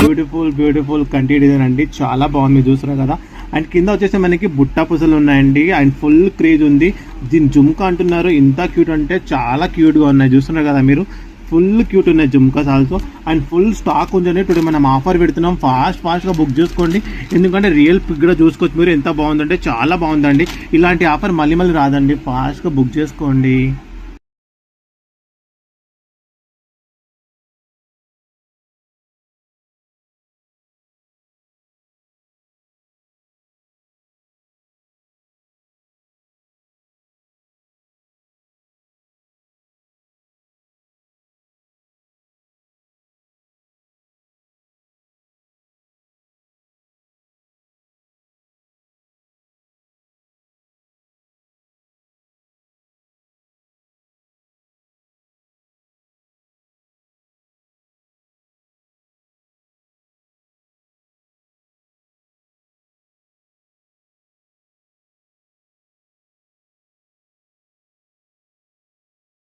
Beautiful కంటి design అండి, చాలా బాగుంది చూస్తున్నారు కదా. అండ్ కింద వచ్చేసి మనకి బుట్ట పూసలు ఉన్నాయండి. అండ్ ఫుల్ క్రేజ్ ఉంది. దీని జుమ్కా అంటున్నారు, ఇంత క్యూట్ అంటే చాలా క్యూట్గా ఉన్నాయి చూస్తున్నారు కదా మీరు. ఫుల్ క్యూట్ ఉన్నాయి jhumkas also. And full stock ఉందండి. టుడే మనం ఆఫర్ పెడుతున్నాం, ఫాస్ట్గా బుక్ చేసుకోండి. ఎందుకంటే రియల్ పిక్ కూడా చూసుకోవచ్చు మీరు, ఎంత బాగుందంటే చాలా బాగుందండి. ఇలాంటి ఆఫర్ మళ్ళీ రాదండి, ఫాస్ట్గా బుక్ చేసుకోండి.